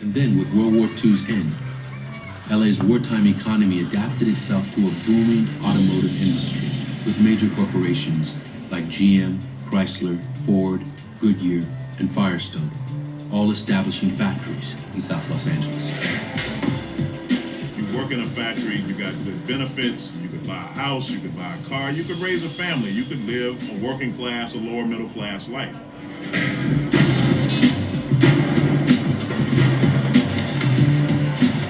And then, with World War II's end, LA's wartime economy adapted itself to a booming automotive industry with major corporations like GM, Chrysler, Ford, Goodyear, and Firestone, all establishing factories in South Los Angeles. You work in a factory, you got good benefits, you could buy a house, you could buy a car, you could raise a family, you could live a working class or lower middle class life.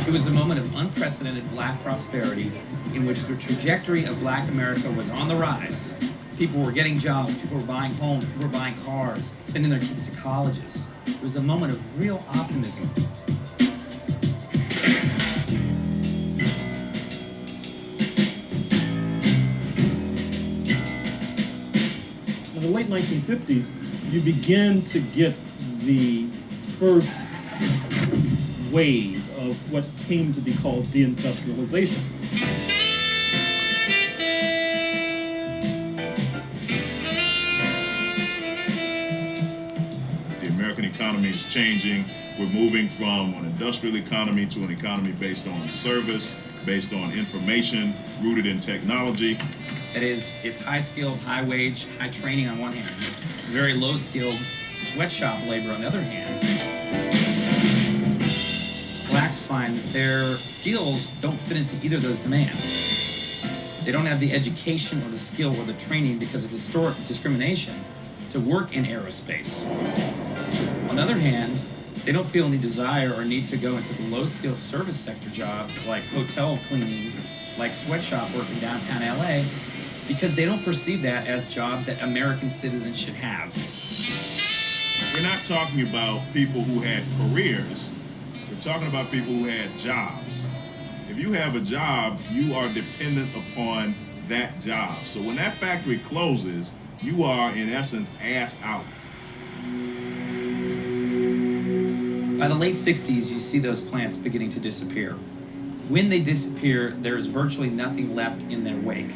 It was a moment of unprecedented black prosperity in which the trajectory of black America was on the rise. People were getting jobs, people were buying homes, people were buying cars, sending their kids to colleges. It was a moment of real optimism. In the late 1950s, you begin to get the first wave of what came to be called deindustrialization. The American economy is changing. We're moving from an industrial economy to an economy based on service, based on information, rooted in technology. That is, it's high-skilled, high-wage, high training on one hand, very low-skilled sweatshop labor on the other hand. Blacks find that their skills don't fit into either of those demands. They don't have the education or the skill or the training because of historic discrimination to work in aerospace. On the other hand, they don't feel any desire or need to go into the low-skilled service sector jobs like hotel cleaning, like sweatshop work in downtown LA, because they don't perceive that as jobs that American citizens should have. We're not talking about people who had careers. We're talking about people who had jobs. If you have a job, you are dependent upon that job. So when that factory closes, you are, in essence, ass out. By the late 60s, you see those plants beginning to disappear. When they disappear, there's virtually nothing left in their wake.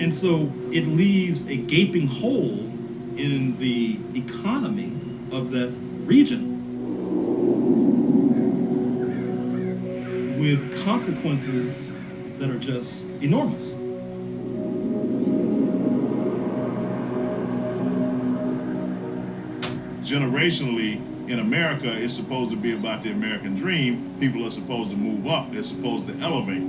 And so it leaves a gaping hole in the economy of that region with consequences that are just enormous. Generationally, in America, it's supposed to be about the American dream. People are supposed to move up. They're supposed to elevate.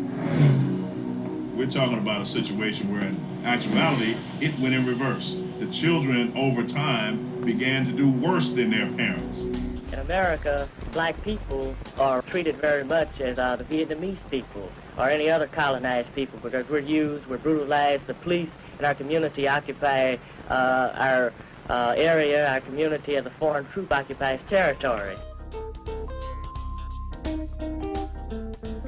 We're talking about a situation where, in actuality, it went in reverse. The children, over time, began to do worse than their parents. In America, black people are treated very much as the Vietnamese people or any other colonized people because we're used, we're brutalized. The police in our community occupy our area, our community as a foreign troop occupies territory.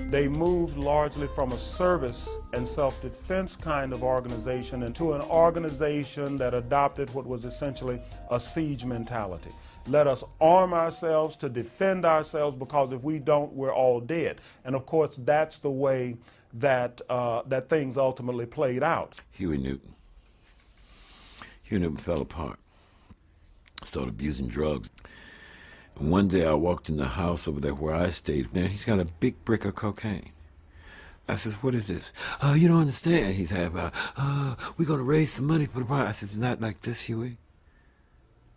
They moved largely from a service and self-defense kind of organization into an organization that adopted what was essentially a siege mentality. Let us arm ourselves to defend ourselves because if we don't, we're all dead. And of course, that's the way that, that things ultimately played out. Huey Newton fell apart, started abusing drugs. And one day I walked in the house over there where I stayed, and he's got a big brick of cocaine. I said, what is this? Oh, you don't understand. He's like, we're going to raise some money for the party. I said, it's not like this, Huey.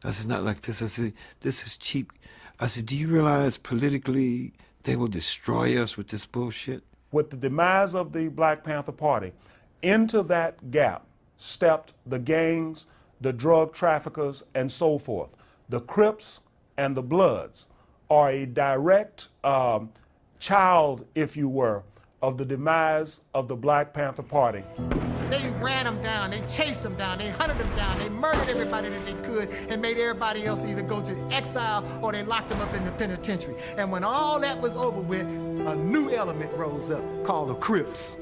I said, not like this. I said, this is cheap. I said, do you realize politically they will destroy us with this bullshit? With the demise of the Black Panther Party, into that gap stepped the gangs, the drug traffickers, and so forth. The Crips and the Bloods are a direct child, if you were, of the demise of the Black Panther Party. They ran them down, they chased them down, they hunted them down, they murdered everybody that they could and made everybody else either go to exile or they locked them up in the penitentiary. And when all that was over with, a new element rose up called the Crips.